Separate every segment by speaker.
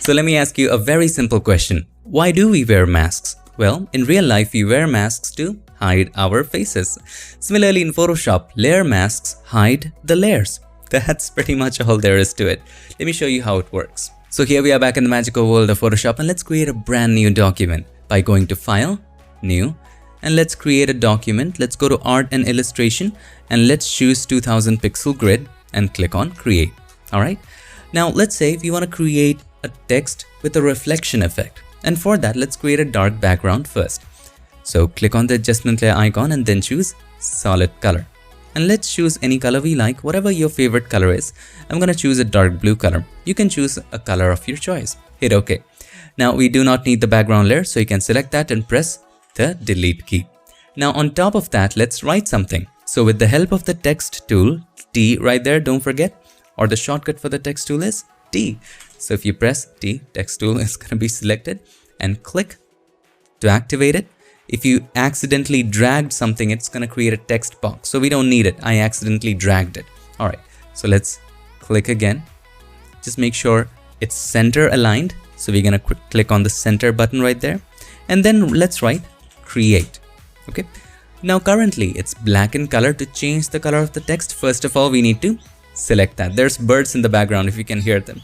Speaker 1: So let me ask you a very simple question. Why do we wear masks? Well, in real life, we wear masks to hide our faces. Similarly, in Photoshop, layer masks hide the layers. That's pretty much all there is to it. Let me show you how it works. So here we are back in the magical world of Photoshop, and let's create a brand new document by going to File, New, and let's create a document. Let's go to Art and Illustration, and let's choose 2000 pixel grid and click on Create. Alright. Now let's say we want to create a text with a reflection effect. And for that, let's create a dark background first. So click on the adjustment layer icon and then choose solid color. And let's choose any color we like, whatever your favorite color is. I'm going to choose a dark blue color. You can choose a color of your choice. Hit OK. Now we do not need the background layer, so you can select that and press the delete key. Now on top of that, let's write something. So with the help of the text tool, T right there, don't forget, or the shortcut for the text tool is T. So if you press T, text tool is going to be selected and click to activate it. If you accidentally dragged something, it's going to create a text box. So we don't need it. I accidentally dragged it. All right. So let's click again. Just make sure it's center aligned. So we're going to click on the center button right there. And then let's write create. Okay. Now currently it's black in color. To change the color of the text, first of all, we need to select that. There's birds in the background if you can hear them.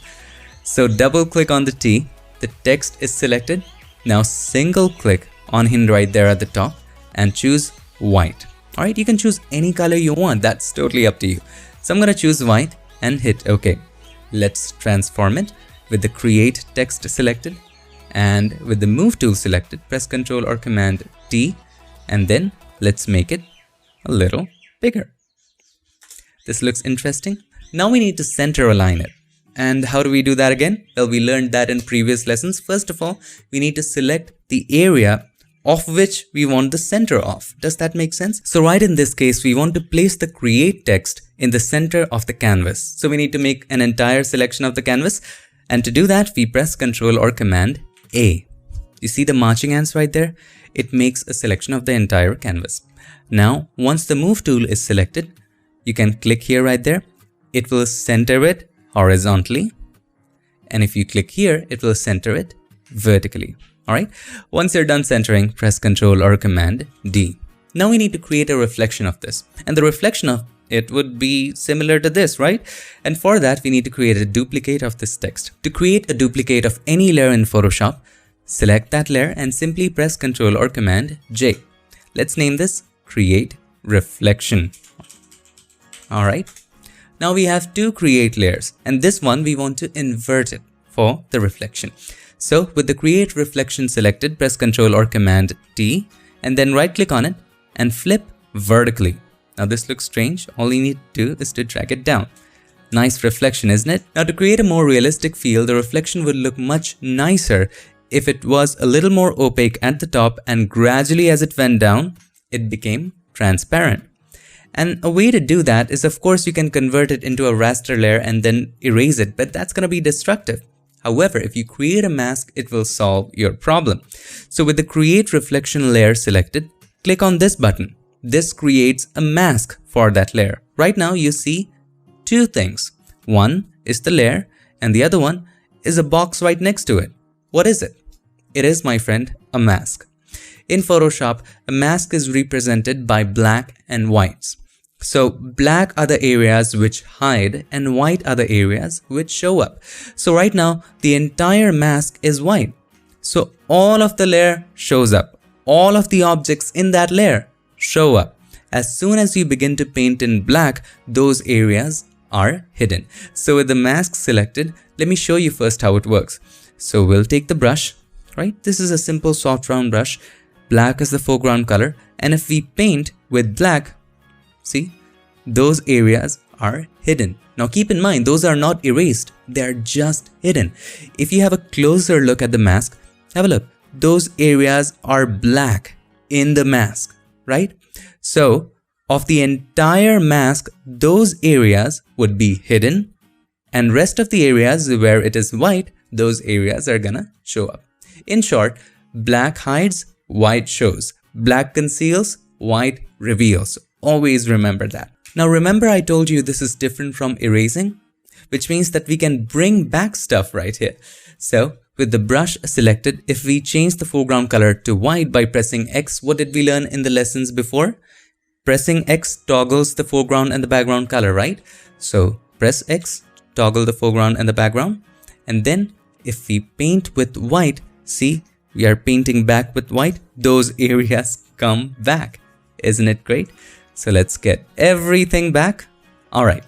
Speaker 1: So double click on the T, the text is selected. Now single click on him right there at the top and choose white. Alright, you can choose any color you want, that's totally up to you. So I'm going to choose white and hit OK. Let's transform it with the create text selected and with the move tool selected, press Ctrl or Command T and then let's make it a little bigger. This looks interesting. Now we need to center align it. And how do we do that again? Well, we learned that in previous lessons. First of all, we need to select the area of which we want the center of. Does that make sense? So right in this case, we want to place the create text in the center of the canvas. So we need to make an entire selection of the canvas. And to do that, we press Ctrl or Command A. You see the marching ants right there? It makes a selection of the entire canvas. Now, once the move tool is selected, you can click here right there. It will center it horizontally, and if you click here, it will center it vertically. Alright, once you're done centering, press Ctrl or Command D. Now we need to create a reflection of this, and the reflection of it would be similar to this, right? And for that, we need to create a duplicate of this text. To create a duplicate of any layer in Photoshop, select that layer and simply press Ctrl or Command J. Let's name this Create Reflection. Alright. Now we have two create layers, and this one we want to invert it for the reflection. So with the create reflection selected, press Ctrl or Command T and then right click on it and flip vertically. Now this looks strange. All you need to do is to drag it down. Nice reflection, isn't it? Now to create a more realistic feel, the reflection would look much nicer if it was a little more opaque at the top and gradually as it went down, it became transparent. And a way to do that is, of course, you can convert it into a raster layer and then erase it, but that's going to be destructive. However, if you create a mask, it will solve your problem. So with the create reflection layer selected, click on this button. This creates a mask for that layer. Right now you see two things. One is the layer and the other one is a box right next to it. What is it? It is, my friend, a mask. In Photoshop, a mask is represented by black and whites. So black are the areas which hide and white are the areas which show up. So right now, the entire mask is white. So all of the layer shows up. All of the objects in that layer show up. As soon as you begin to paint in black, those areas are hidden. So with the mask selected, let me show you first how it works. So we'll take the brush, right? This is a simple soft round brush. Black is the foreground color, and if we paint with black, see, those areas are hidden. Now keep in mind, those are not erased, they are just hidden. If you have a closer look at the mask, have a look. Those areas are black in the mask, right? So of the entire mask, those areas would be hidden, and rest of the areas where it is white, those areas are gonna show up. In short, black hides, white shows. Black conceals, white reveals. Always remember that. Now remember I told you this is different from erasing? which means that we can bring back stuff right here. So with the brush selected, if we change the foreground color to white by pressing X, what did we learn in the lessons before? Pressing X toggles the foreground and the background color, right? So press X, toggle the foreground and the background. And then if we paint with white, see, we are painting back with white, those areas come back. Isn't it great? So let's get everything back. All right.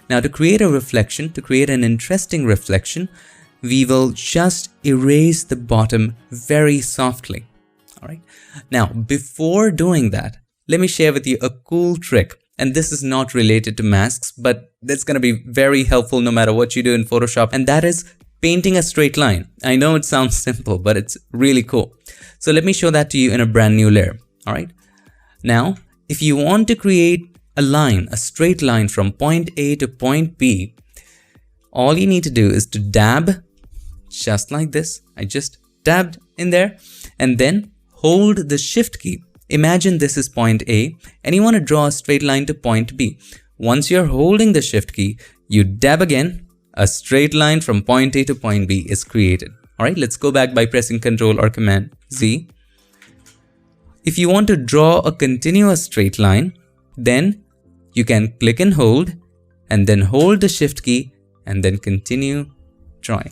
Speaker 1: Now to create a reflection, to create an interesting reflection, we will just erase the bottom very softly. All right. Now, before doing that, let me share with you a cool trick. And this is not related to masks, but that's going to be very helpful no matter what you do in Photoshop. And that is painting a straight line. I know it sounds simple, but it's really cool. So let me show that to you in a brand new layer. All right. Now, if you want to create a line, a straight line from point A to point B, all you need to do is to dab just like this. I just dabbed in there and then hold the shift key. Imagine this is point A and you want to draw a straight line to point B. Once you're holding the shift key, you dab again, a straight line from point A to point B is created. All right, let's go back by pressing Ctrl or Command Z. If you want to draw a continuous straight line, then you can click and hold the shift key and then continue drawing.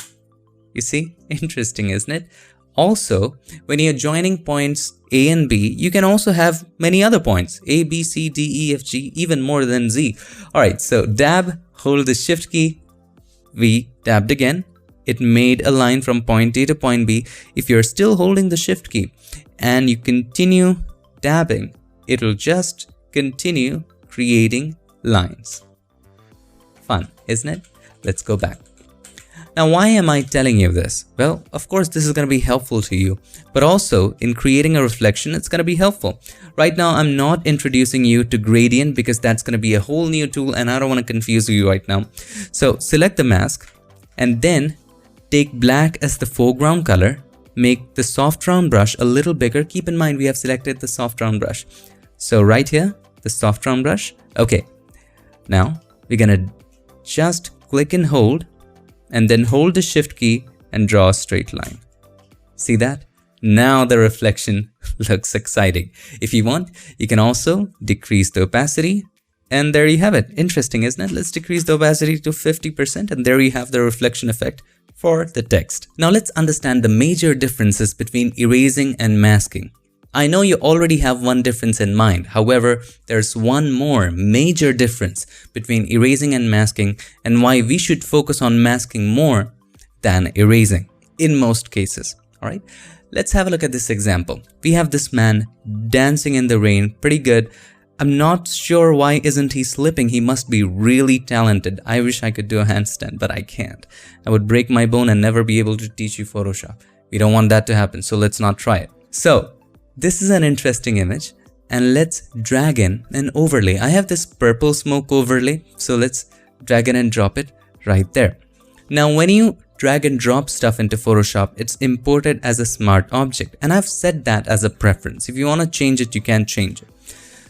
Speaker 1: You see, interesting, isn't it? Also, when you're joining points A and B, you can also have many other points, A, B, C, D, E, F, G, even more than Z. All right, so dab, hold the shift key, we dabbed again. It made a line from point A to point B. If you're still holding the shift key and you continue dabbing, it will just continue creating lines. Fun, isn't it? Let's go back. Now, why am I telling you this? Well, of course, this is going to be helpful to you, but also in creating a reflection, it's going to be helpful. Right now, I'm not introducing you to gradient because that's going to be a whole new tool and I don't want to confuse you right now. So select the mask and then take black as the foreground color. Make the soft round brush a little bigger. Keep in mind, we have selected the soft round brush. So right here, the soft round brush. Okay. Now we're going to just click and hold and then hold the shift key and draw a straight line. See that? Now the reflection looks exciting. If you want, you can also decrease the opacity. And there you have it. Interesting, isn't it? Let's decrease the opacity to 50% and there you have the reflection effect for the text. Now let's understand the major differences between erasing and masking. I know you already have one difference in mind. However, there's one more major difference between erasing and masking and why we should focus on masking more than erasing in most cases. All right, let's have a look at this example. We have this man dancing in the rain, pretty good. I'm not sure why isn't he slipping. He must be really talented. I wish I could do a handstand, but I can't. I would break my bone and never be able to teach you Photoshop. We don't want that to happen, so let's not try it. So this is an interesting image and let's drag in an overlay. I have this purple smoke overlay, so let's drag in and drop it right there. Now when you drag and drop stuff into Photoshop, it's imported as a smart object and I've set that as a preference. If you want to change it, you can change it.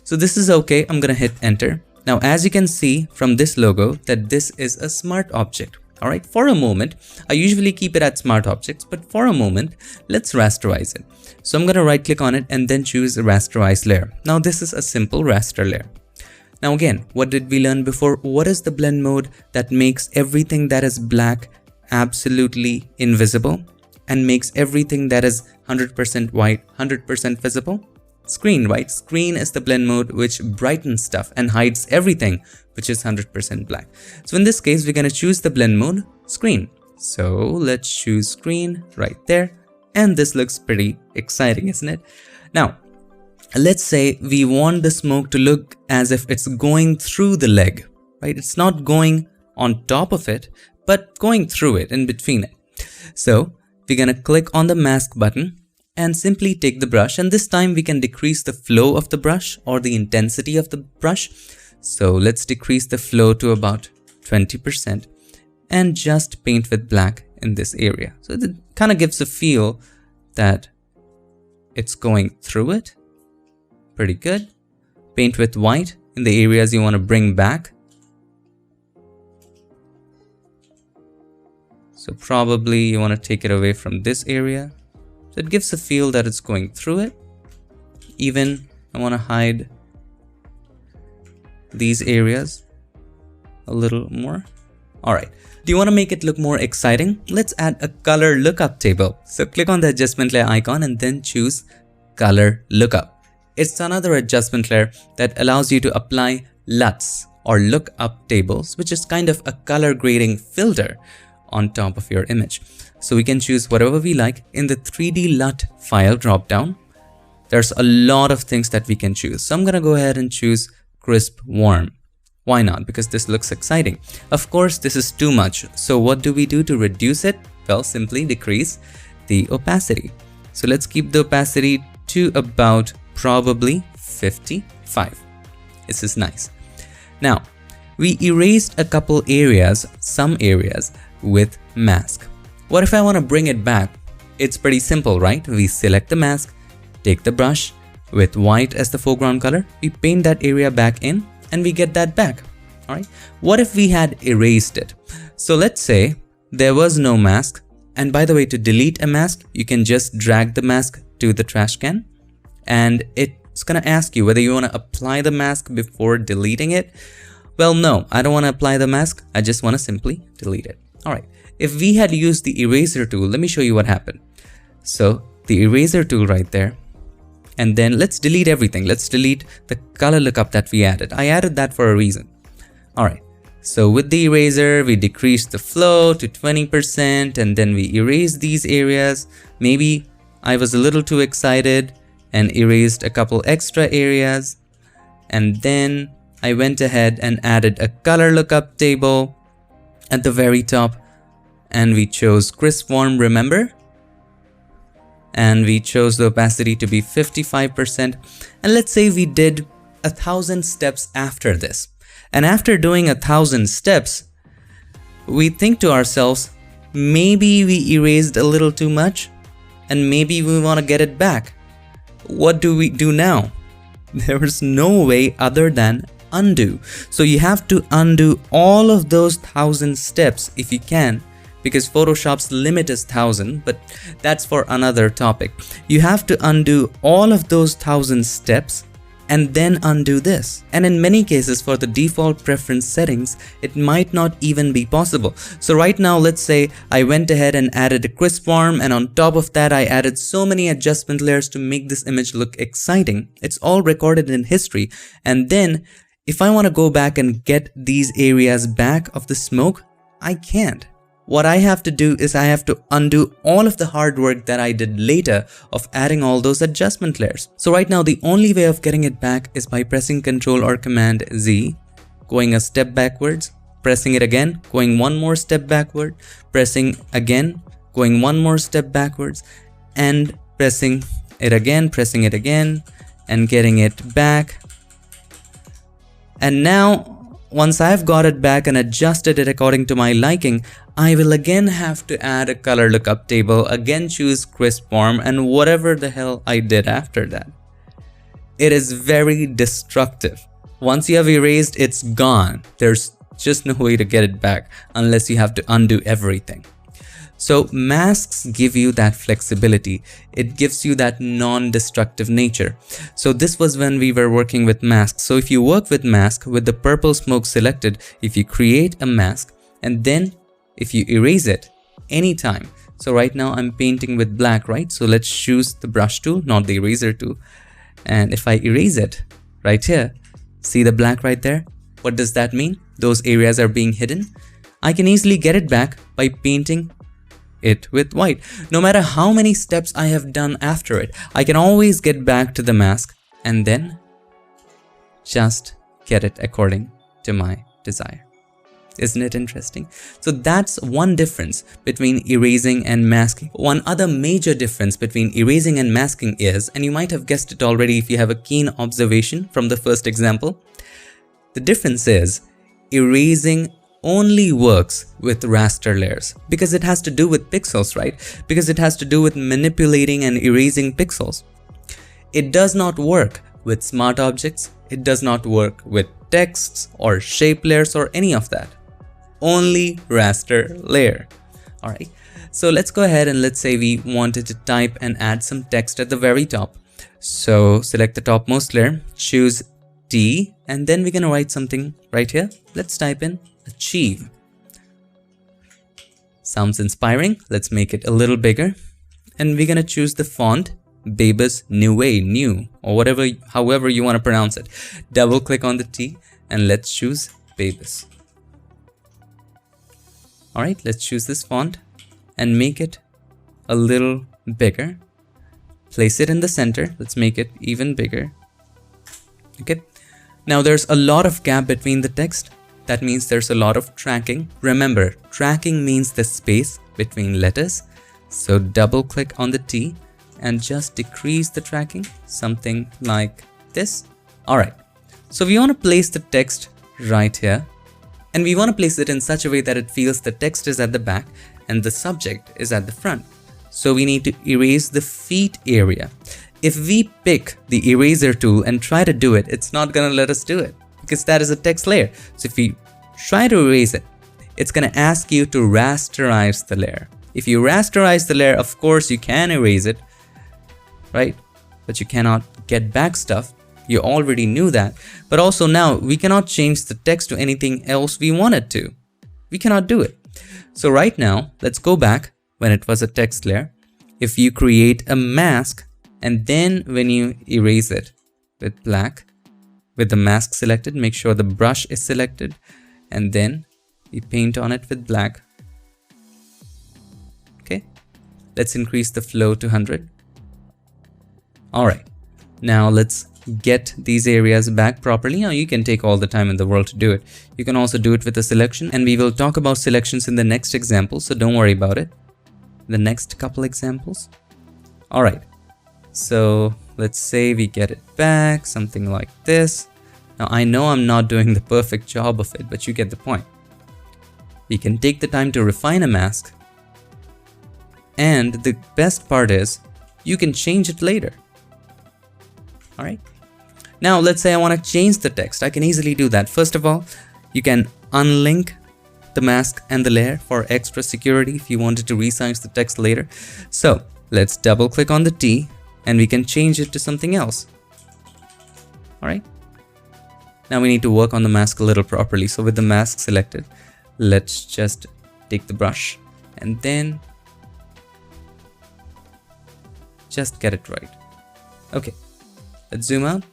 Speaker 1: So this is okay. I'm going to hit enter. Now, as you can see from this logo that this is a smart object. All right. For a moment, I usually keep it at smart objects, but for a moment, let's rasterize it. So I'm going to right click on it and then choose a rasterize layer. Now this is a simple raster layer. Now again, what did we learn before? What is the blend mode that makes everything that is black absolutely invisible and makes everything that is 100% white 100% visible? Screen, right? Screen is the blend mode which brightens stuff and hides everything which is 100% black. So in this case, we're going to choose the blend mode screen. So let's choose screen right there. And this looks pretty exciting, isn't it? Now, let's say we want the smoke to look as if it's going through the leg, right? It's not going on top of it, but going through it, in between it. So we're going to click on the mask button and simply take the brush, and this time we can decrease the flow of the brush or the intensity of the brush. So let's decrease the flow to about 20% and just paint with black in this area. So it kind of gives a feel that it's going through it. Pretty good. Paint with white in the areas you want to bring back. So probably you want to take it away from this area. So it gives a feel that it's going through it. Even I want to hide these areas a little more. All right. Do you want to make it look more exciting? Let's add a color lookup table. So click on the adjustment layer icon and then choose color lookup. It's another adjustment layer that allows you to apply LUTs or lookup tables, which is kind of a color grading filter on top of your image. So we can choose whatever we like. In the 3D LUT file dropdown, there's a lot of things that we can choose. So I'm going to go ahead and choose crisp warm. Why not? Because this looks exciting. Of course, this is too much. So what do we do to reduce it? Well, simply decrease the opacity. So let's keep the opacity to about probably 55. This is nice. Now, we erased a couple areas, some areas with mask. What if I want to bring it back? It's pretty simple, right? We select the mask, take the brush with white as the foreground color, we paint that area back in and we get that back. All right. What if we had erased it? So let's say there was no mask. And by the way, to delete a mask, you can just drag the mask to the trash can and it's going to ask you whether you want to apply the mask before deleting it. Well, no, I don't want to apply the mask. I just want to simply delete it. All right. If we had used the eraser tool, let me show you what happened. So the eraser tool right there. And then let's delete everything. Let's delete the color lookup that we added. I added that for a reason. All right. So with the eraser, we decreased the flow to 20% and then we erased these areas. Maybe I was a little too excited and erased a couple extra areas. And then I went ahead and added a color lookup table at the very top. And we chose crisp warm, remember? And we chose the opacity to be 55%. And let's say we did 1,000 steps after this. And after doing 1,000 steps, we think to ourselves, maybe we erased a little too much and maybe we want to get it back. What do we do now? There is no way other than undo. So you have to undo all of those 1,000 steps if you can, because Photoshop's limit is 1,000, but that's for another topic. You have to undo all of those 1,000 steps and then undo this. And in many cases for the default preference settings, it might not even be possible. So right now, let's say I went ahead and added a crisp warm, and on top of that, I added so many adjustment layers to make this image look exciting. It's all recorded in history. And then if I want to go back and get these areas back of the smoke, I can't. What I have to do is I have to undo all of the hard work that I did later of adding all those adjustment layers. So right now, the only way of getting it back is by pressing Ctrl or Command Z, going a step backwards, pressing it again, going one more step backward, pressing again, going one more step backwards, and pressing it again, and getting it back. And now, once I've got it back and adjusted it according to my liking, I will again have to add a color lookup table, again choose crisp warm, and whatever the hell I did after that. It is very destructive. Once you have erased, it's gone. There's just no way to get it back unless you have to undo everything. So masks give you that flexibility. It gives you that non-destructive nature. So this was when we were working with masks. So if you work with mask with the purple smoke selected, if you create a mask and then if you erase it anytime. So right now I'm painting with black, right? So let's choose the brush tool, not the eraser tool. And if I erase it right here, see the black right there? What does that mean? Those areas are being hidden. I can easily get it back by painting it with white. No matter how many steps I have done after it, I can always get back to the mask and then just get it according to my desire. Isn't it interesting? So that's one difference between erasing and masking. One other major difference between erasing and masking is, and you might have guessed it already if you have a keen observation from the first example, the difference is erasing only works with raster layers because it has to do with pixels, right? Because it has to do with manipulating and erasing pixels. It does not work with smart objects. It does not work with texts or shape layers or any of that. Only raster layer. Alright, so let's go ahead and let's say we wanted to type and add some text at the very top. So select the topmost layer, choose T, and then we're gonna write something right here. Let's type in achieve. Sounds inspiring. Let's make it a little bigger. And we're gonna choose the font Babus New, or whatever, however you want to pronounce it. Double click on the T and let's choose Babus. Alright, let's choose this font and make it a little bigger. Place it in the center. Let's make it even bigger. Okay. Now there's a lot of gap between the text. That means there's a lot of tracking. Remember, tracking means the space between letters. So double click on the T and just decrease the tracking, something like this. Alright, so we want to place the text right here, and we want to place it in such a way that it feels the text is at the back and the subject is at the front. So we need to erase the feet area. If we pick the eraser tool and try to do it, it's not going to let us do it because that is a text layer. So if we try to erase it, it's going to ask you to rasterize the layer. If you rasterize the layer, of course you can erase it, right? But you cannot get back stuff. You already knew that. But also now we cannot change the text to anything else we wanted to. We cannot do it. So right now, let's go back when it was a text layer. If you create a mask and then when you erase it with black, with the mask selected, make sure the brush is selected, and then we paint on it with black. Okay, let's increase the flow to 100. Alright, now let's get these areas back properly. Now you can take all the time in the world to do it. You can also do it with a selection, and we will talk about selections in the next example, so don't worry about it. The next couple examples. Alright, so let's say we get it back, something like this. Now I know I'm not doing the perfect job of it, but you get the point. We can take the time to refine a mask, and the best part is you can change it later. Alright, now let's say I want to change the text. I can easily do that. First of all, you can unlink the mask and the layer for extra security if you wanted to resize the text later. So let's double click on the T and we can change it to something else. Alright, now we need to work on the mask a little properly. So with the mask selected, let's just take the brush and then just get it right. Okay, let's zoom out.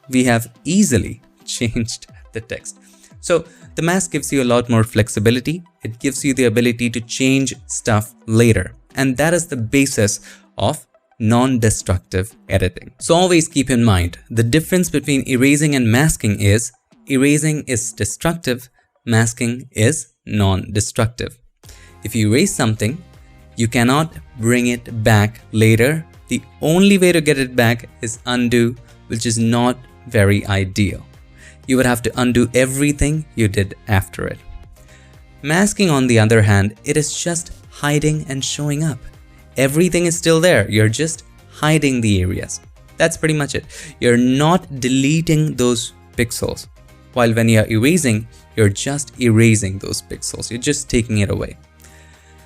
Speaker 1: We have easily changed the text. So the mask gives you a lot more flexibility. It gives you the ability to change stuff later. And that is the basis of non-destructive editing. So always keep in mind, the difference between erasing and masking is erasing is destructive, masking is non-destructive. If you erase something, you cannot bring it back later. The only way to get it back is undo, which is not very ideal. You would have to undo everything you did after it. Masking, on the other hand, it is just hiding and showing up. Everything is still there. You're just hiding the areas. That's pretty much it. You're not deleting those pixels. While when you're erasing, you're just erasing those pixels. You're just taking it away.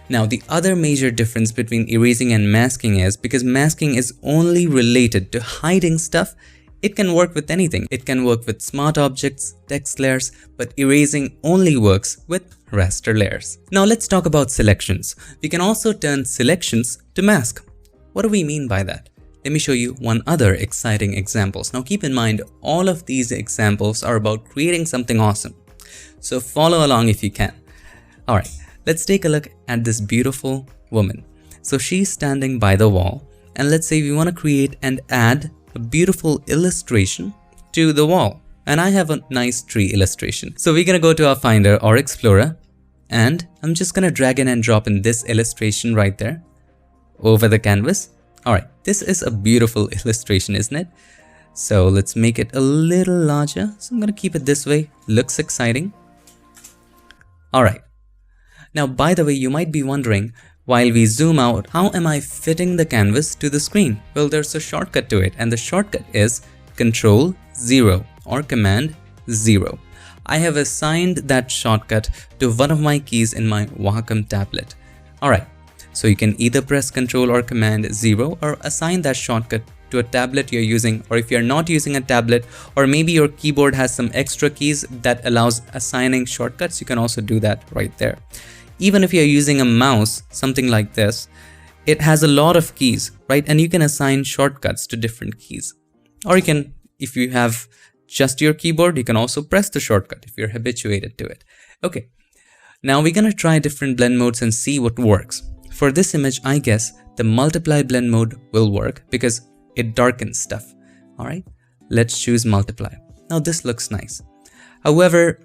Speaker 1: Now, the other major difference between erasing and masking is because masking is only related to hiding stuff. It can work with anything. It can work with smart objects, text layers, but erasing only works with raster layers. Now let's talk about selections. We can also turn selections to mask. What do we mean by that? Let me show you one other exciting examples. Now keep in mind, all of these examples are about creating something awesome. So follow along if you can. Alright, let's take a look at this beautiful woman. So she's standing by the wall, and let's say we want to create and add a beautiful illustration to the wall. And I have a nice tree illustration. So we're gonna go to our Finder or Explorer, and I'm just gonna drag in and drop in this illustration right there over the canvas. Alright, this is a beautiful illustration, isn't it? So let's make it a little larger. So I'm gonna keep it this way. Looks exciting. Alright. Now, by the way, you might be wondering, while we zoom out, how am I fitting the canvas to the screen? Well, there's a shortcut to it, and the shortcut is Control 0 or Command 0. I have assigned that shortcut to one of my keys in my Wacom tablet. Alright, so you can either press Ctrl or Command 0 or assign that shortcut to a tablet you're using, or if you're not using a tablet, or maybe your keyboard has some extra keys that allows assigning shortcuts, you can also do that right there. Even if you're using a mouse, something like this, it has a lot of keys, right? And you can assign shortcuts to different keys. Or you can, if you have just your keyboard, you can also press the shortcut if you're habituated to it. Okay, now we're gonna try different blend modes and see what works. For this image, I guess the multiply blend mode will work because it darkens stuff. All right, let's choose multiply. Now this looks nice. However,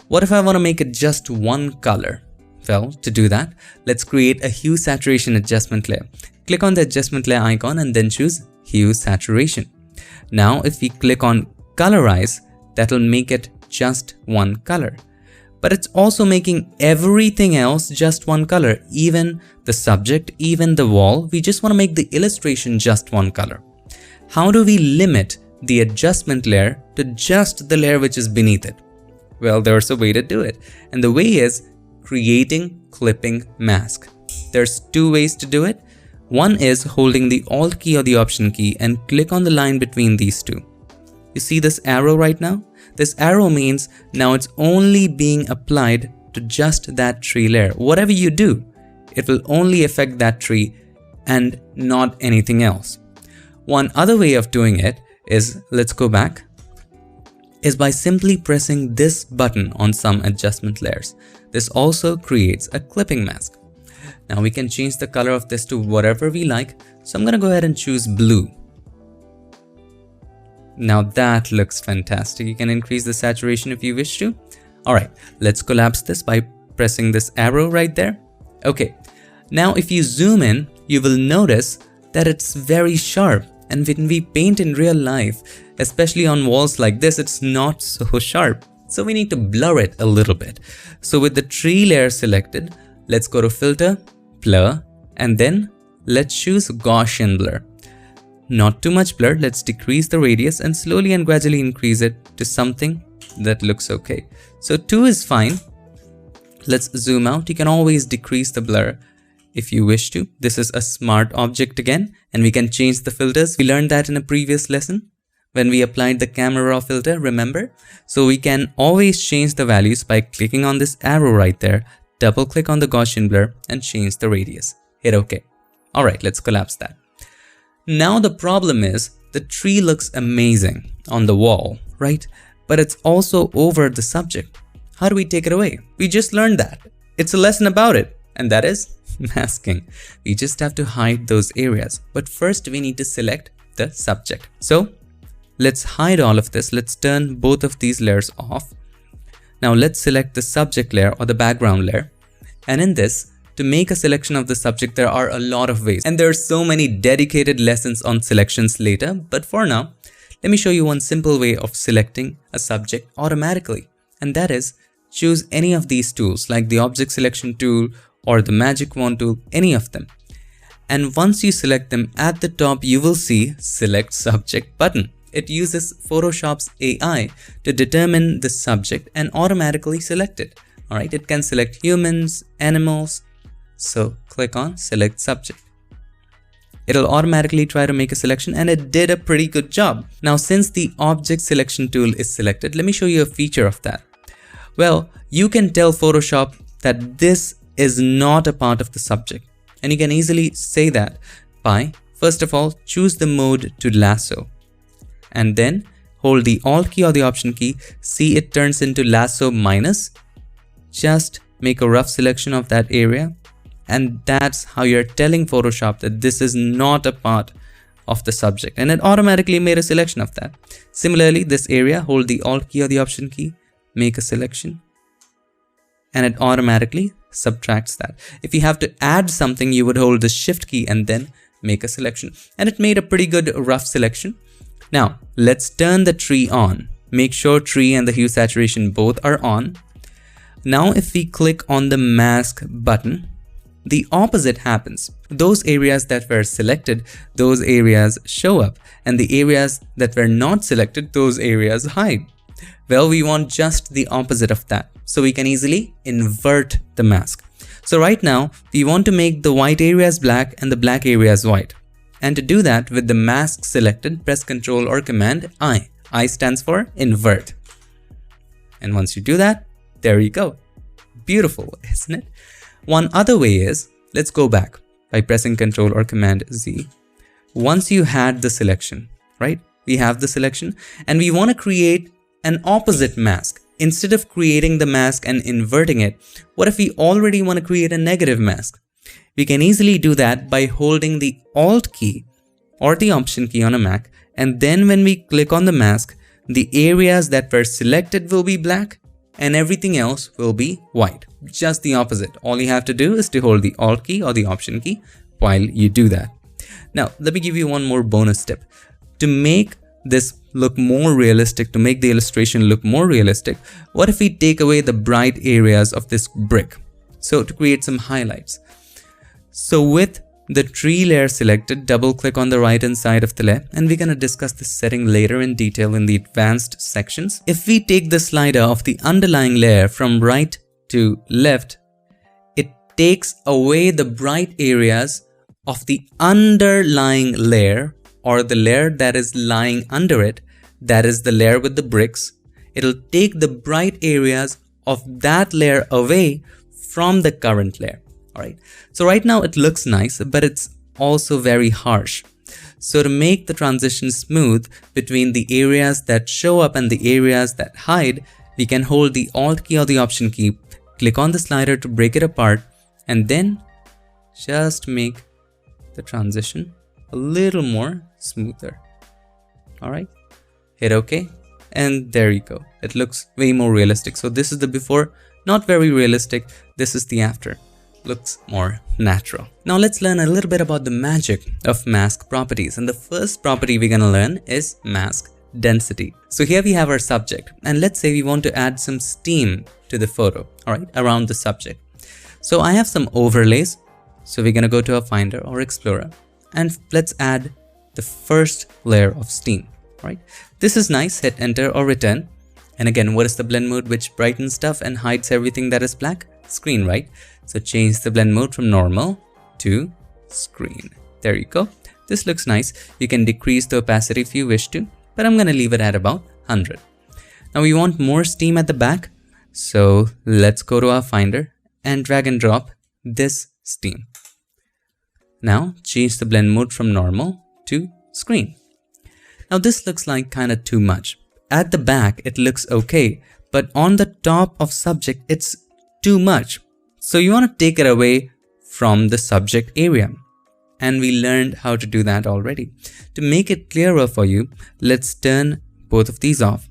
Speaker 1: what if I want to make it just one color? Well, to do that, let's create a hue saturation adjustment layer. Click on the adjustment layer icon and then choose hue saturation. Now, if we click on colorize, that will make it just one color. But it's also making everything else just one color, even the subject, even the wall. We just want to make the illustration just one color. How do we limit the adjustment layer to just the layer which is beneath it? Well, there's a way to do it. And the way is creating clipping mask. There's two ways to do it. One is holding the Alt key or the Option key and click on the line between these two. You see this arrow right now? This arrow means now it's only being applied to just that tree layer. Whatever you do, it will only affect that tree and not anything else. One other way of doing it is, let's go back, is by simply pressing this button on some adjustment layers. This also creates a clipping mask. Now we can change the color of this to whatever we like. So I'm going to go ahead and choose blue. Now that looks fantastic. You can increase the saturation if you wish to. Alright, let's collapse this by pressing this arrow right there. Okay, now if you zoom in, you will notice that it's very sharp. And when we paint in real life, especially on walls like this, it's not so sharp. So we need to blur it a little bit. So with the tree layer selected, let's go to Filter, Blur, and then let's choose Gaussian Blur. Not too much blur, let's decrease the radius and slowly and gradually increase it to something that looks okay. So 2 is fine. Let's zoom out. You can always decrease the blur if you wish to. This is a smart object again, and we can change the filters. We learned that in a previous lesson when we applied the camera raw filter, remember? So we can always change the values by clicking on this arrow right there, double click on the Gaussian blur and change the radius. Hit OK. Alright, let's collapse that. Now the problem is the tree looks amazing on the wall, right? But it's also over the subject. How do we take it away? We just learned that. It's a lesson about it, and that is masking. We just have to hide those areas. But first we need to select the subject. So let's hide all of this. Let's turn both of these layers off. Now let's select the subject layer or the background layer. And in this, to make a selection of the subject, there are a lot of ways. And there are so many dedicated lessons on selections later. But for now, let me show you one simple way of selecting a subject automatically. And that is, choose any of these tools like the object selection tool or the magic wand tool, any of them. And once you select them, at the top you will see Select Subject button. It uses Photoshop's AI to determine the subject and automatically select it. Alright, it can select humans, animals. So click on Select Subject. It'll automatically try to make a selection, and it did a pretty good job. Now since the object selection tool is selected, let me show you a feature of that. Well, you can tell Photoshop that this is not a part of the subject. And you can easily say that by, first of all, choose the mode to lasso. And then hold the Alt key or the Option key. See, it turns into lasso minus. Just make a rough selection of that area. And that's how you're telling Photoshop that this is not a part of the subject. And it automatically made a selection of that. Similarly, this area, hold the Alt key or the Option key, make a selection. And it automatically subtracts that. If you have to add something, you would hold the Shift key and then make a selection. And it made a pretty good rough selection. Now, let's turn the tree on. Make sure tree and the hue saturation both are on. Now, if we click on the mask button, the opposite happens. Those areas that were selected, those areas show up. And the areas that were not selected, those areas hide. Well, we want just the opposite of that. So we can easily invert the mask. So right now, we want to make the white areas black and the black areas white. And to do that, with the mask selected, press Ctrl or Command I. I stands for invert. And once you do that, there you go. Beautiful, isn't it? One other way is, let's go back by pressing Ctrl or Command Z. Once you had the selection, right? We have the selection and we want to create an opposite mask. Instead of creating the mask and inverting it, what if we already want to create a negative mask? We can easily do that by holding the Alt key or the Option key on a Mac, and then when we click on the mask, the areas that were selected will be black and everything else will be white. Just the opposite. All you have to do is to hold the Alt key or the Option key while you do that. Now, let me give you one more bonus tip. To make this look more realistic, to make the illustration look more realistic, what if we take away the bright areas of this brick? So to create some highlights. So with the tree layer selected, double click on the right hand side of the layer, and we're going to discuss this setting later in detail in the advanced sections. If we take the slider of the underlying layer from right to left, it takes away the bright areas of the underlying layer, or the layer that is lying under it, that is the layer with the bricks. It'll take the bright areas of that layer away from the current layer. Alright, so right now it looks nice, but it's also very harsh. So to make the transition smooth between the areas that show up and the areas that hide, we can hold the Alt key or the Option key, click on the slider to break it apart, and then just make the transition a little more smoother. Alright, hit OK, and there you go. It looks way more realistic. So this is the before, not very realistic. This is the after. Looks more natural. Now let's learn a little bit about the magic of mask properties. And the first property we're gonna learn is mask density. So here we have our subject, and let's say we want to add some steam to the photo, alright, around the subject. So I have some overlays. So we're gonna go to a Finder or Explorer, and let's add the first layer of steam, right? This is nice, hit enter or return. And again, what is the blend mode which brightens stuff and hides everything that is black? Screen, right? So change the blend mode from normal to screen. There you go. This looks nice. You can decrease the opacity if you wish to, but I'm gonna leave it at about 100. Now we want more steam at the back. So let's go to our Finder and drag and drop this steam. Now change the blend mode from normal to screen. Now this looks like kind of too much. At the back it looks okay, but on the top of subject it's too much. So you want to take it away from the subject area. And we learned how to do that already. To make it clearer for you, let's turn both of these off.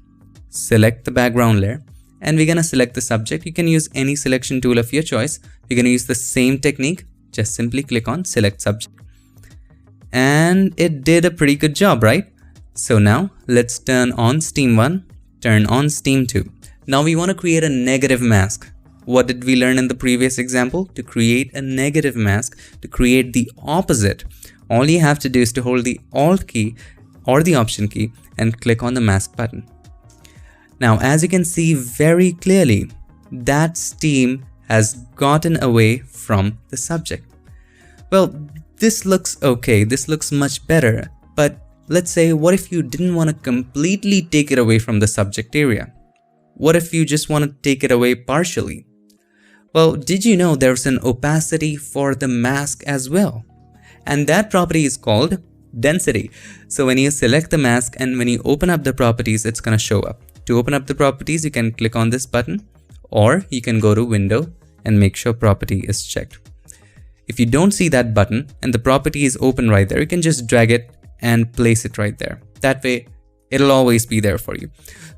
Speaker 1: Select the background layer, and we're going to select the subject. You can use any selection tool of your choice. We're going to use the same technique. Just simply click on Select Subject. And it did a pretty good job, right? So now let's turn on Steam 1, turn on Steam 2. Now we want to create a negative mask. What did we learn in the previous example? To create a negative mask, to create the opposite, all you have to do is to hold the Alt key or the Option key and click on the mask button. Now, as you can see very clearly, that steam has gotten away from the subject. Well, this looks okay, this looks much better, but let's say, what if you didn't want to completely take it away from the subject area? What if you just want to take it away partially? Well, did you know there's an opacity for the mask as well? And that property is called density. So when you select the mask and when you open up the properties, it's going to show up. To open up the properties, you can click on this button, or you can go to Window and make sure property is checked. If you don't see that button and the property is open right there, you can just drag it and place it right there. That way, it'll always be there for you.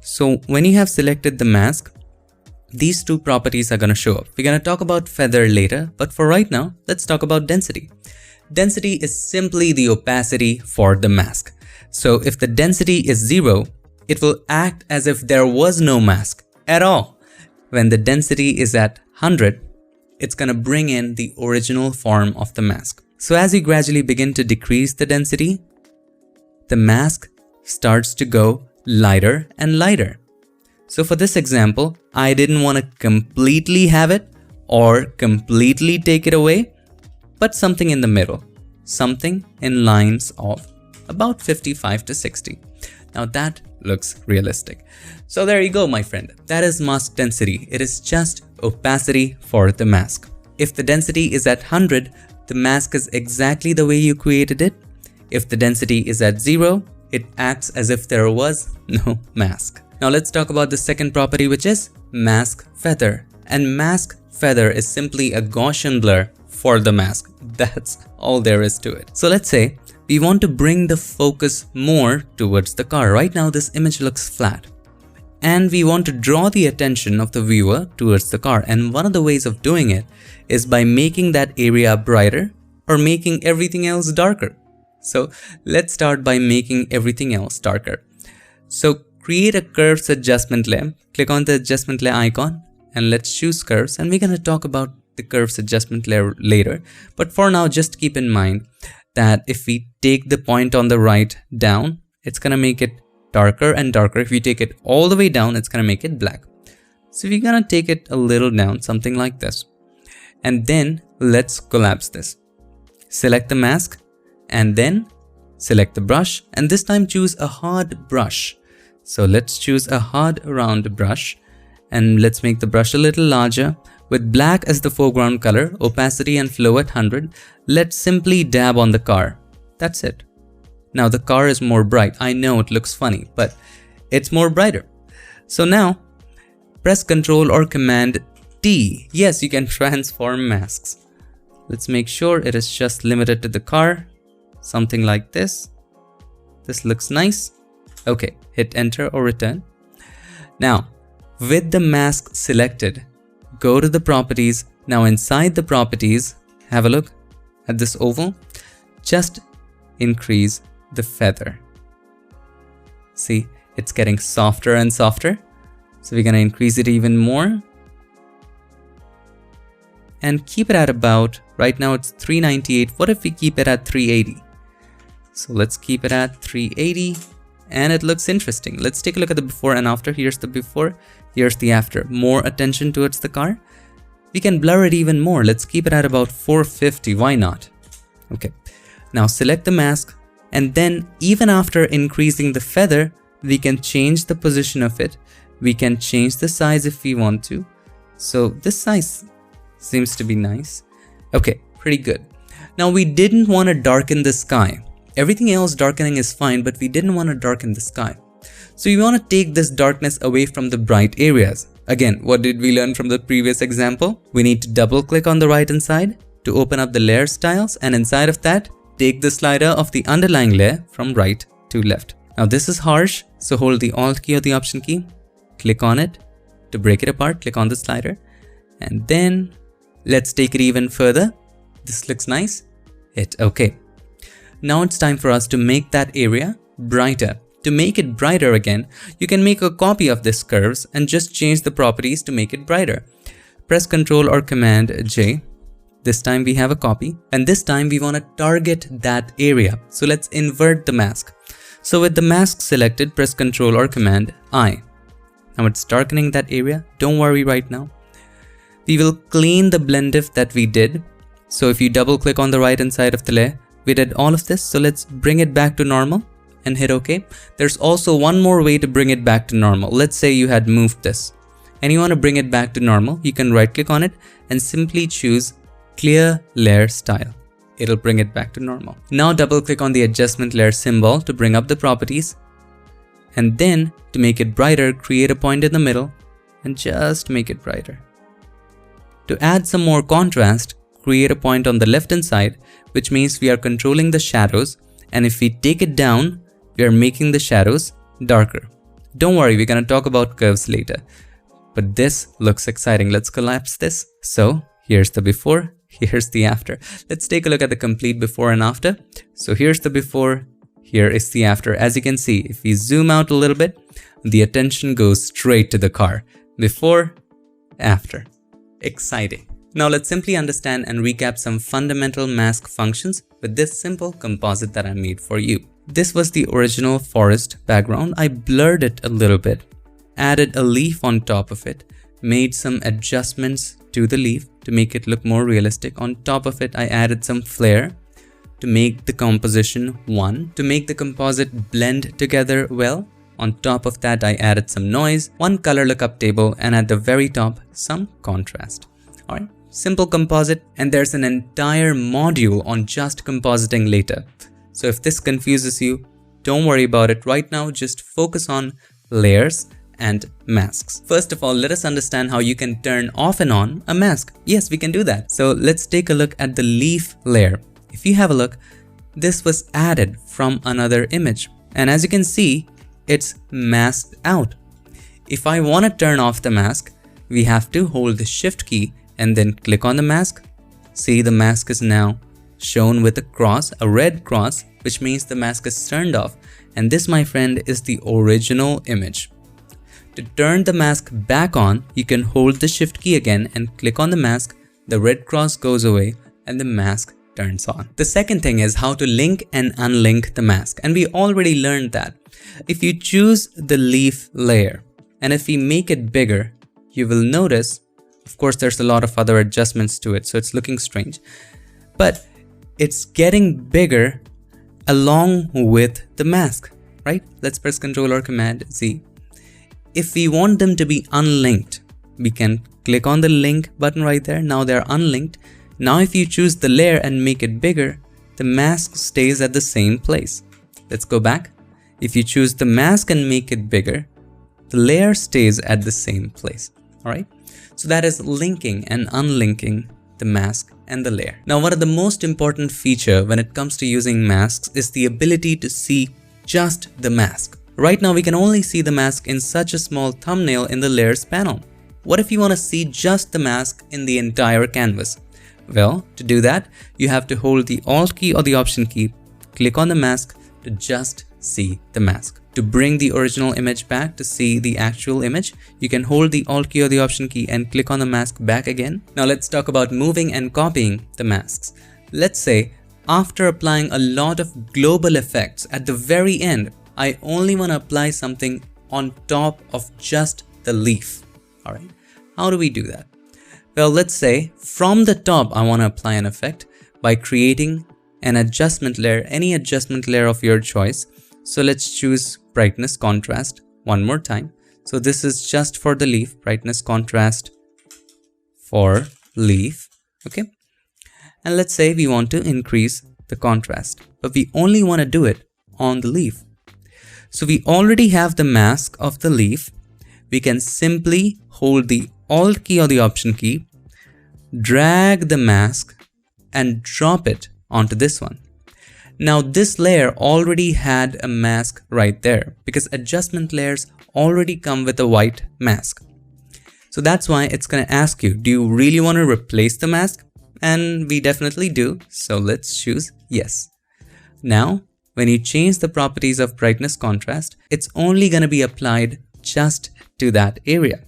Speaker 1: So when you have selected the mask, these two properties are going to show up. We're going to talk about feather later, but for right now, let's talk about density. Density is simply the opacity for the mask. So if the density is 0, it will act as if there was no mask at all. When the density is at 100, it's going to bring in the original form of the mask. So as you gradually begin to decrease the density, the mask starts to go lighter and lighter. So for this example, I didn't want to completely have it, or completely take it away, but something in the middle, something in lines of about 55 to 60. Now that looks realistic. So there you go, my friend. That is mask density. It is just opacity for the mask. If the density is at 100, the mask is exactly the way you created it. If the density is at 0, it acts as if there was no mask. Now let's talk about the second property, which is mask feather. And mask feather is simply a Gaussian blur for the mask. That's all there is to it. So let's say we want to bring the focus more towards the car. Right now this image looks flat. And we want to draw the attention of the viewer towards the car. And one of the ways of doing it is by making that area brighter or making everything else darker. So let's start by making everything else darker. So create a curves adjustment layer. Click on the adjustment layer icon and let's choose curves. And we're going to talk about the curves adjustment layer later. But for now, just keep in mind that if we take the point on the right down, it's going to make it darker and darker. If we take it all the way down, it's going to make it black. So we're going to take it a little down, something like this. And then let's collapse this. Select the mask and then select the brush, and this time choose a hard brush. So let's choose a hard round brush and let's make the brush a little larger. With black as the foreground color, opacity and flow at 100, let's simply dab on the car. That's it. Now the car is more bright. I know it looks funny, but it's more brighter. So now press Ctrl or Command T. Yes, you can transform masks. Let's make sure it is just limited to the car. Something like this. This looks nice. Okay, hit enter or return. Now, with the mask selected, go to the properties. Now inside the properties, have a look at this oval. Just increase the feather. See, it's getting softer and softer. So we're gonna increase it even more. And keep it at about, right now it's 398. What if we keep it at 380? So let's keep it at 380 and it looks interesting. Let's take a look at the before and after. Here's the before, here's the after. More attention towards the car. We can blur it even more. Let's keep it at about 450. Why not? Okay. Now select the mask and then even after increasing the feather, we can change the position of it. We can change the size if we want to. So this size seems to be nice. Okay, pretty good. Now we didn't want to darken the sky. Everything else darkening is fine, but we didn't want to darken the sky. So we want to take this darkness away from the bright areas. Again, what did we learn from the previous example? We need to double click on the right hand side to open up the layer styles, and inside of that, take the slider of the underlying layer from right to left. Now this is harsh, so hold the Alt key or the Option key, click on it to break it apart, click on the slider, and then let's take it even further. This looks nice. Hit OK. Now it's time for us to make that area brighter. To make it brighter again, you can make a copy of this curves and just change the properties to make it brighter. Press Ctrl or Command J. This time we have a copy, and this time we want to target that area. So let's invert the mask. So with the mask selected, press Ctrl or Command I. Now it's darkening that area. Don't worry right now. We will clean the blend diff that we did. So if you double click on the right hand side of the layer, we did all of this. So let's bring it back to normal and hit OK. There's also one more way to bring it back to normal. Let's say you had moved this and you want to bring it back to normal. You can right click on it and simply choose Clear Layer Style. It'll bring it back to normal. Now double click on the adjustment layer symbol to bring up the properties. And then to make it brighter, create a point in the middle and just make it brighter. To add some more contrast, create a point on the left hand side, which means we are controlling the shadows, and if we take it down, we are making the shadows darker. Don't worry, we're going to talk about curves later, but this looks exciting. Let's collapse this. So here's the before, here's the after. Let's take a look at the complete before and after. So here's the before, here is the after. As you can see, if we zoom out a little bit, the attention goes straight to the car. Before, after. Exciting. Now let's simply understand and recap some fundamental mask functions with this simple composite that I made for you. This was the original forest background. I blurred it a little bit, added a leaf on top of it, made some adjustments to the leaf to make it look more realistic. On top of it, I added some flare to make the composition 1, to make the composite blend together well. On top of that, I added some noise, one color lookup table, and at the very top, some contrast. Alright, simple composite, and there's an entire module on just compositing later. So if this confuses you, don't worry about it right now, just focus on layers and masks. First of all, let us understand how you can turn off and on a mask. Yes, we can do that. So let's take a look at the leaf layer. If you have a look, this was added from another image, and as you can see, it's masked out. If I want to turn off the mask, we have to hold the shift key and then click on the mask. See, the mask is now shown with a cross, a red cross, which means the mask is turned off. And this, my friend, is the original image. To turn the mask back on, you can hold the shift key again and click on the mask. The red cross goes away and the mask turns on. The second thing is how to link and unlink the mask, and we already learned that. If you choose the leaf layer and if we make it bigger, you will notice, of course, there's a lot of other adjustments to it, so it's looking strange, but it's getting bigger along with the mask, right? Let's press Ctrl or Command Z. If we want them to be unlinked, we can click on the link button right there. Now they're unlinked. Now if you choose the layer and make it bigger, the mask stays at the same place. Let's go back. If you choose the mask and make it bigger, the layer stays at the same place. Alright, so that is linking and unlinking the mask and the layer. Now, one of the most important feature when it comes to using masks is the ability to see just the mask. Right now, we can only see the mask in such a small thumbnail in the layers panel. What if you want to see just the mask in the entire canvas? Well, to do that, you have to hold the Alt key or the Option key, click on the mask to just see the mask. To bring the original image back to see the actual image, you can hold the Alt key or the Option key and click on the mask back again. Now let's talk about moving and copying the masks. Let's say after applying a lot of global effects at the very end, I only want to apply something on top of just the leaf. Alright, how do we do that? Well, let's say from the top, I want to apply an effect by creating an adjustment layer, any adjustment layer of your choice. So let's choose brightness contrast one more time. So this is just for the leaf, brightness contrast for leaf. Okay. And let's say we want to increase the contrast, but we only want to do it on the leaf. So we already have the mask of the leaf. We can simply hold the Alt key or the Option key, drag the mask and drop it onto this one. Now this layer already had a mask right there because adjustment layers already come with a white mask. So that's why it's going to ask you, do you really want to replace the mask? And we definitely do. So let's choose yes. Now, when you change the properties of brightness contrast, it's only going to be applied just to that area.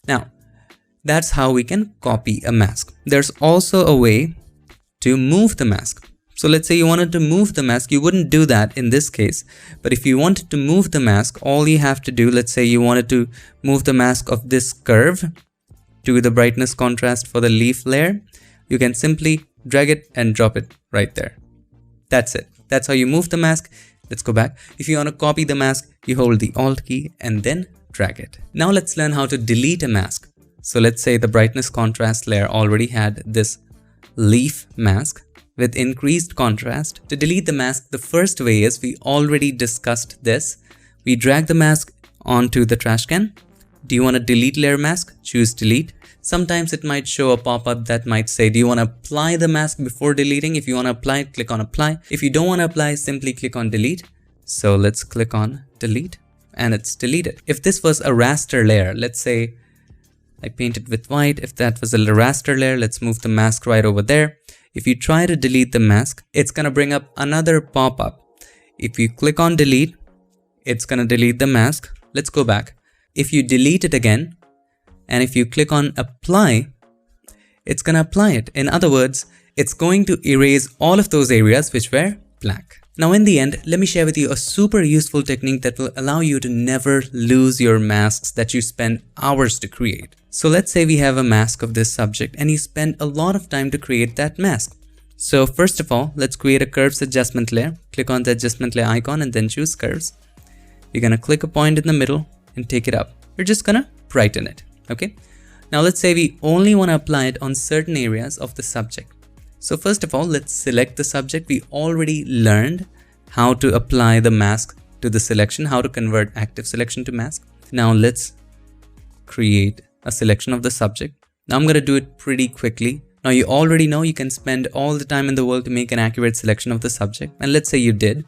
Speaker 1: Now, that's how we can copy a mask. There's also a way to move the mask. So let's say you wanted to move the mask, you wouldn't do that in this case. But if you wanted to move the mask, all you have to do, let's say you wanted to move the mask of this curve to the brightness contrast for the leaf layer, you can simply drag it and drop it right there. That's it. That's how you move the mask. Let's go back. If you want to copy the mask, you hold the Alt key and then drag it. Now let's learn how to delete a mask. So let's say the brightness contrast layer already had this leaf mask with increased contrast. To delete the mask, the first way is, we already discussed this. We drag the mask onto the trash can. Do you want to delete layer mask? Choose delete. Sometimes it might show a pop-up that might say, do you want to apply the mask before deleting? If you want to apply, click on apply. If you don't want to apply, simply click on delete. So let's click on delete and it's deleted. If this was a raster layer, let's say I painted with white. If that was a raster layer, let's move the mask right over there. If you try to delete the mask, it's going to bring up another pop-up. If you click on delete, it's going to delete the mask. Let's go back. If you delete it again, and if you click on apply, it's going to apply it. In other words, it's going to erase all of those areas which were black. Now in the end, let me share with you a super useful technique that will allow you to never lose your masks that you spend hours to create. So let's say we have a mask of this subject and you spend a lot of time to create that mask. So first of all, let's create a curves adjustment layer. Click on the adjustment layer icon and then choose curves. You're gonna click a point in the middle and take it up. We're just gonna brighten it, okay? Now let's say we only wanna apply it on certain areas of the subject. So first of all, let's select the subject. We already learned how to apply the mask to the selection, how to convert active selection to mask. Now let's create a selection of the subject. Now I'm gonna do it pretty quickly. Now you already know you can spend all the time in the world to make an accurate selection of the subject. And let's say you did.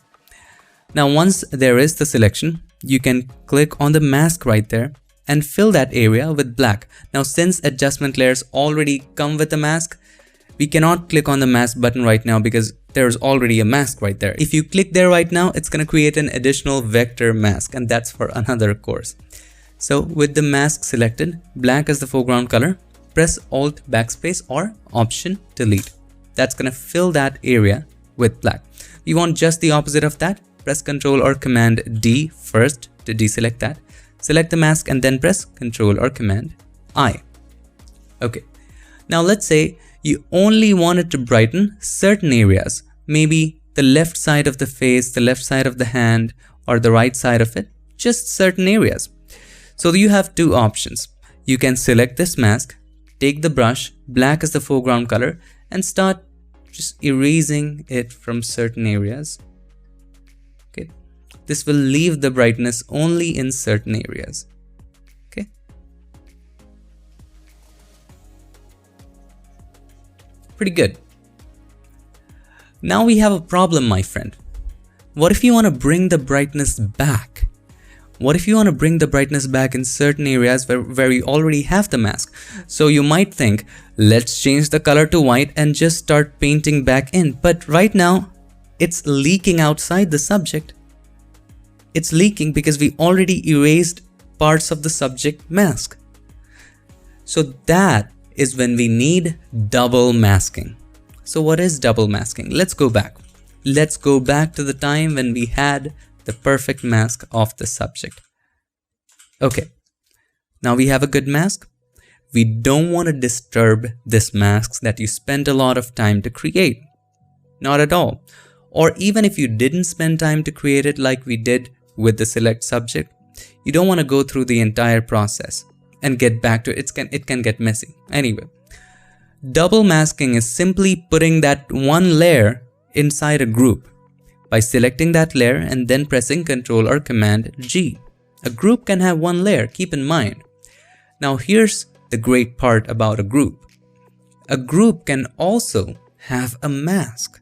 Speaker 1: Now once there is the selection, you can click on the mask right there and fill that area with black. Now since adjustment layers already come with a mask, we cannot click on the mask button right now because there's already a mask right there. If you click there right now, it's gonna create an additional vector mask, and that's for another course. So with the mask selected, black as the foreground color, press Alt backspace or Option delete. That's gonna fill that area with black. You want just the opposite of that, press Ctrl or Command D first to deselect that. Select the mask and then press Ctrl or Command I. Okay, now let's say you only wanted to brighten certain areas, maybe the left side of the face, the left side of the hand, or the right side of it, just certain areas. So you have two options. You can select this mask, take the brush, black as the foreground color, and start just erasing it from certain areas. Okay, this will leave the brightness only in certain areas. Okay. Pretty good. Now we have a problem, my friend. What if you want to bring the brightness back? What if you want to bring the brightness back in certain areas where you already have the mask? So you might think, let's change the color to white and just start painting back in. But right now, it's leaking outside the subject. It's leaking because we already erased parts of the subject mask. So that is when we need double masking. So what is double masking? Let's go back. Let's go back to the time when we had the perfect mask of the subject. Okay, now we have a good mask. We don't want to disturb this mask that you spent a lot of time to create. Not at all. Or even if you didn't spend time to create it like we did with the select subject, you don't want to go through the entire process and get back to it. It can get messy. Anyway, double masking is simply putting that one layer inside a group by selecting that layer and then pressing Ctrl or Command G. A group can have one layer, keep in mind. Now here's the great part about a group. A group can also have a mask.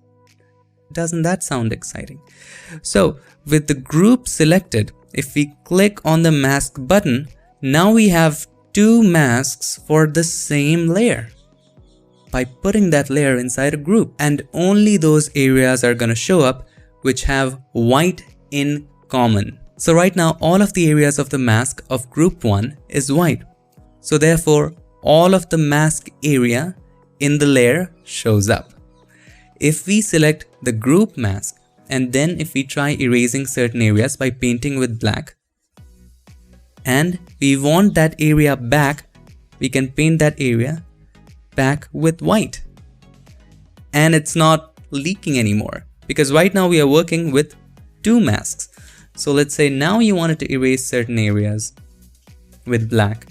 Speaker 1: Doesn't that sound exciting? So with the group selected, if we click on the mask button, now we have two masks for the same layer by putting that layer inside a group, and only those areas are going to show up which have white in common. So right now all of the areas of the mask of group 1 is white. So therefore all of the mask area in the layer shows up. If we select the group mask and then if we try erasing certain areas by painting with black and we want that area back, we can paint that area back with white and it's not leaking anymore because right now we are working with two masks. So let's say now you wanted to erase certain areas with black.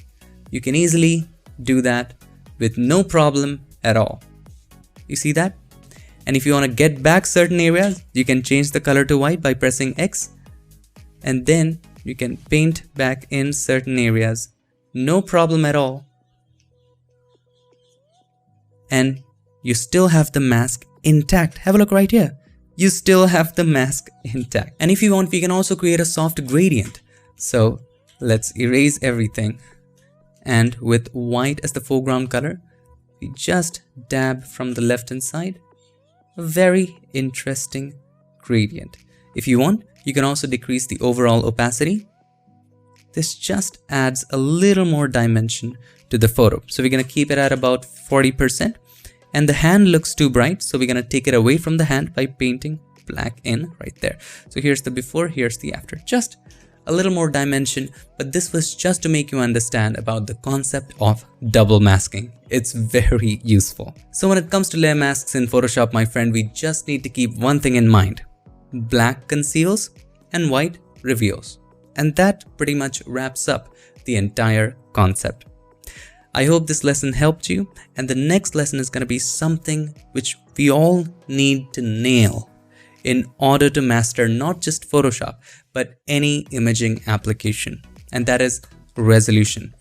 Speaker 1: You can easily do that with no problem at all. You see that? And if you want to get back certain areas, you can change the color to white by pressing X and then you can paint back in certain areas. No problem at all. And you still have the mask intact. Have a look right here. You still have the mask intact. And if you want, we can also create a soft gradient. So let's erase everything. And with white as the foreground color, we just dab from the left hand side. A very interesting gradient. If you want, you can also decrease the overall opacity. This just adds a little more dimension to the photo. So we're going to keep it at about 40%. And the hand looks too bright, so we're going to take it away from the hand by painting black in right there. So here's the before, here's the after. Just a little more dimension, but this was just to make you understand about the concept of double masking. It's very useful. So when it comes to layer masks in Photoshop, my friend, we just need to keep one thing in mind. Black conceals and white reveals. And that pretty much wraps up the entire concept. I hope this lesson helped you, and the next lesson is going to be something which we all need to nail in order to master not just Photoshop, but any imaging application, and that is resolution.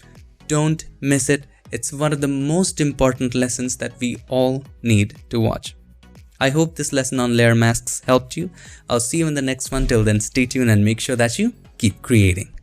Speaker 1: Don't miss it. It's one of the most important lessons that we all need to watch. I hope this lesson on layer masks helped you. I'll see you in the next one. Till then, stay tuned and make sure that you keep creating.